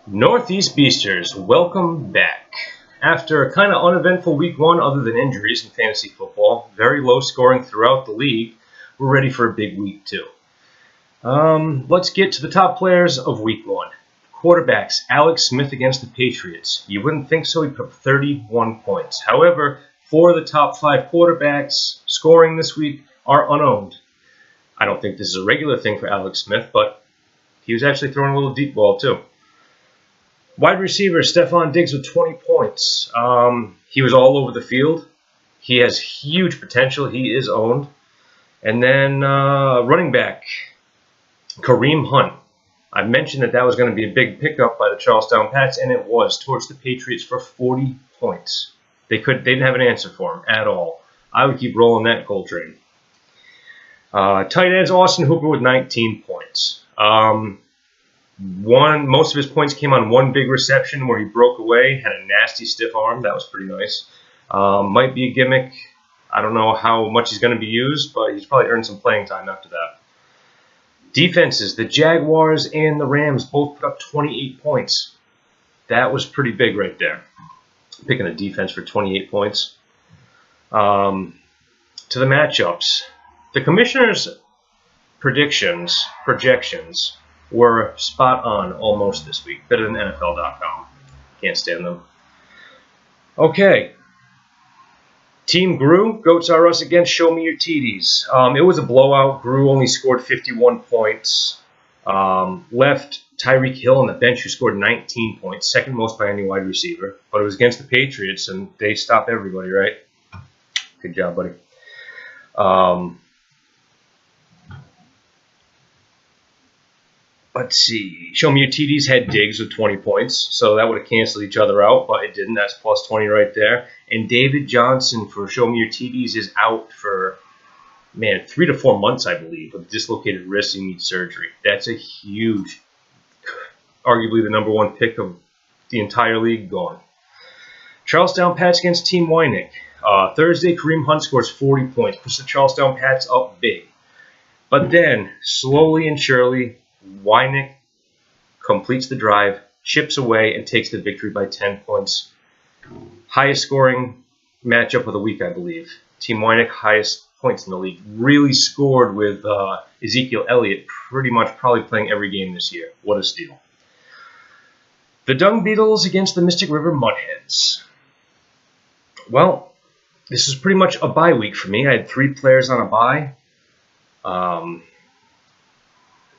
Northeast Beasters, welcome back. After a kind of uneventful week one other than injuries in fantasy football, very low scoring throughout the league, we're ready for a big week two. Let's get to the top players of week one. Quarterbacks, Alex Smith against the Patriots. You wouldn't think so, he put up 31 points. However, 4 of the top 5 quarterbacks scoring this week are unowned. I don't think this is a regular thing for Alex Smith, but he was actually throwing a little deep ball too. Wide receiver, Stefon Diggs with 20 points. He was all over the field. He has huge potential. He is owned. And then running back, Kareem Hunt. I mentioned that was going to be a big pickup by the Charlestown Pats, and it was, towards the Patriots for 40 points. They didn't have an answer for him at all. I would keep rolling that coal train. Tight ends, Austin Hooper with 19 points. Most of his points came on one big reception where he broke away, had a nasty stiff arm. That was pretty nice. Might be a gimmick. I don't know how much he's going to be used, but he's probably earned some playing time after that. Defenses, the Jaguars and the Rams both put up 28 points. That was pretty big right there. Picking a defense for 28 points. To the matchups. The commissioner's projections were spot on almost this week. Better than NFL.com. Can't stand them. Okay. Team Grew, Goats R Us against Show Me Your TDs. It was a blowout. Grew only scored 51 points. Left Tyreek Hill on the bench, who scored 19 points, second most by any wide receiver. But it was against the Patriots, and they stopped everybody, right? Good job, buddy. Let's see. Show Me Your TDs had Diggs with 20 points, so that would have canceled each other out, but it didn't. That's plus 20 right there. And David Johnson for Show Me Your TDs is out for, 3 to 4 months, I believe, with dislocated wrist and needs surgery. That's a huge, arguably the number one pick of the entire league gone. Charlestown Pats against Team Wynick. Thursday, Kareem Hunt scores 40 points, puts the Charlestown Pats up big. But then, slowly and surely, Wynick completes the drive, chips away, and takes the victory by 10 points. Highest scoring matchup of the week, I believe. Team Wynick, highest points in the league. Really scored with Ezekiel Elliott pretty much probably playing every game this year. What a steal. The Dung Beetles against the Mystic River Mudheads. Well, this is pretty much a bye week for me. I had 3 players on a bye.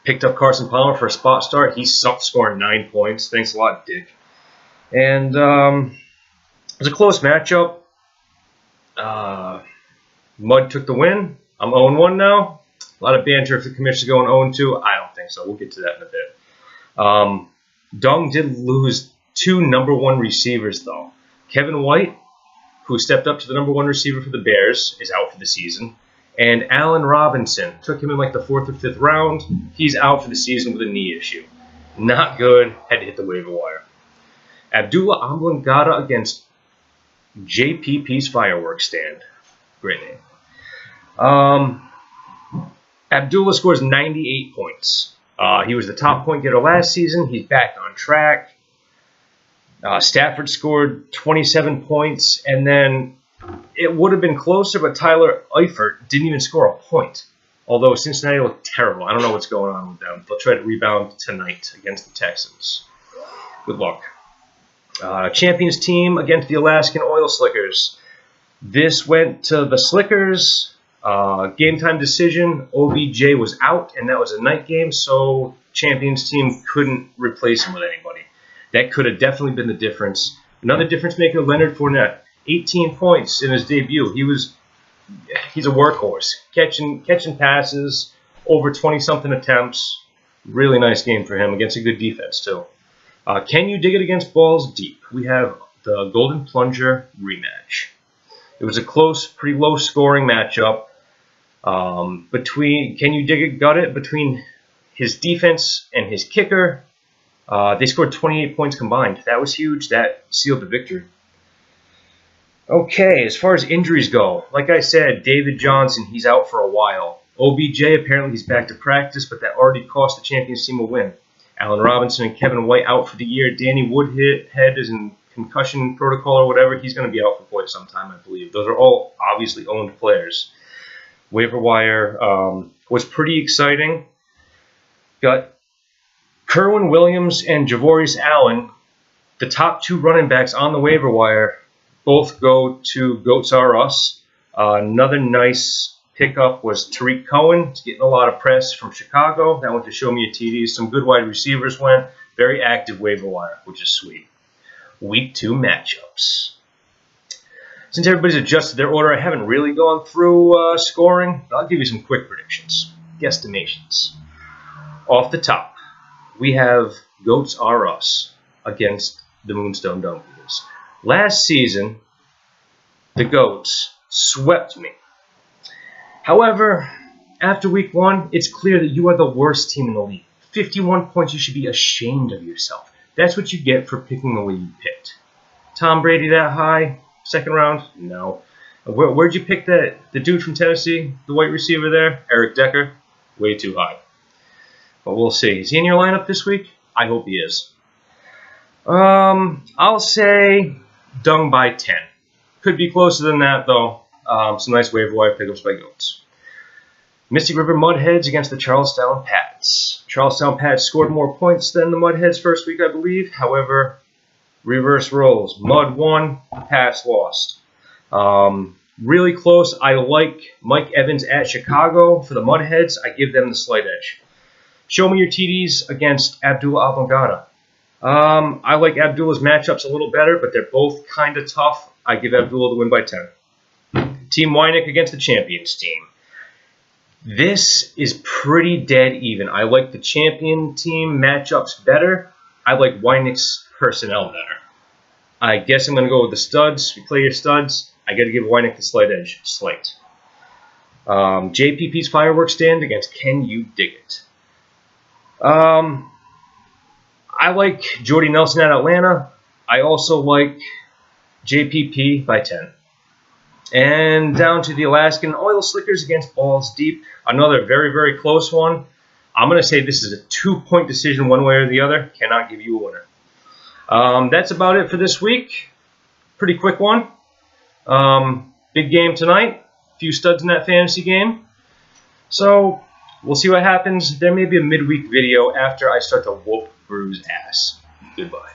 Picked up Carson Palmer for a spot start. He sucked, scoring 9 points. Thanks a lot, Dick. And it was a close matchup. Mud took the win. I'm 0-1 now. A lot of banter if the commissioner's going 0-2. I don't think so. We'll get to that in a bit. Dung did lose 2 number 1 receivers, though. Kevin White, who stepped up to the number 1 receiver for the Bears, is out for the season. And Allen Robinson, took him in like the 4th or 5th round. He's out for the season with a knee issue. Not good. Had to hit the waiver wire. Abdullah Oblongata against JPP's Fireworks Stand. Great name. Abdullah scores 98 points. He was the top point getter last season. He's back on track. Stafford scored 27 points, and then it would have been closer, but Tyler Eifert didn't even score a point. Although Cincinnati looked terrible. I don't know what's going on with them. They'll try to rebound tonight against the Texans. Good luck. Champions team against the Alaskan Oil Slickers. This went to the Slickers. Game time decision. OBJ was out, and that was a night game, so Champions team couldn't replace him with anybody. That could have definitely been the difference. Another difference maker, Leonard Fournette. 18 points in his debut. He's a workhorse. Catching passes, over 20-something attempts. Really nice game for him against a good defense, too. Can you dig it against Balls Deep? We have the Golden Plunger rematch. It was a close, pretty low-scoring matchup. Can you dig it, gut it, between his defense and his kicker. They scored 28 points combined. That was huge. That sealed the victory. Okay, as far as injuries go, like I said, David Johnson, he's out for a while. OBJ, apparently he's back to practice, but that already cost the Champions team a win. Allen Robinson and Kevin White out for the year. Danny Woodhead is in concussion protocol or whatever. He's going to be out for quite some time, I believe. Those are all obviously owned players. Waiver wire was pretty exciting. Got Kerwin Williams and Javorius Allen, the top 2 running backs on the waiver wire, both go to Goats R Us. Another nice pickup was Tariq Cohen. He's getting a lot of press from Chicago. That went to Show Me Your TDs. Some good wide receivers went. Very active waiver wire, which is sweet. Week 2 matchups. Since everybody's adjusted their order, I haven't really gone through scoring, but I'll give you some quick predictions, guesstimations. Off the top, we have Goats R Us against the Moonstone Dumplings. Last season, the Goats swept me. However, after week 1, it's clear that you are the worst team in the league. 51 points, you should be ashamed of yourself. That's what you get for picking the way you picked. Tom Brady that high? Second round? No. Where'd you pick the dude from Tennessee, the white receiver there? Eric Decker? Way too high. But we'll see. Is he in your lineup this week? I hope he is. I'll say Dung by 10. Could be closer than that, though. Some nice waiver wire pickups by Goats. Mystic River Mudheads against the Charlestown Pats. Charlestown Pats scored more points than the Mudheads first week, I believe. However, reverse roles. Mud won, Pats lost. Really close. I like Mike Evans at Chicago. For the Mudheads, I give them the slight edge. Show Me Your TDs against Abdullah Abongada. I like Abdullah's matchups a little better, but they're both kind of tough. I give Abdullah the win by 10. Team Wynick against the Champions team. This is pretty dead even. I like the champion team matchups better. I like Wynick's personnel better. I guess I'm going to go with the studs. You play your studs. I got to give Wynick the slight edge. Slight. JPP's Fireworks Stand against Can You Dig It? I like Jordy Nelson at Atlanta. I also like JPP by 10. And down to the Alaskan Oil Slickers against Balls Deep. Another very, very close one. I'm going to say this is a 2-point decision one way or the other. Cannot give you a winner. That's about it for this week. Pretty quick one. Big game tonight. A few studs in that fantasy game. So we'll see what happens. There may be a midweek video after I start to whoop Brew's ass. Goodbye.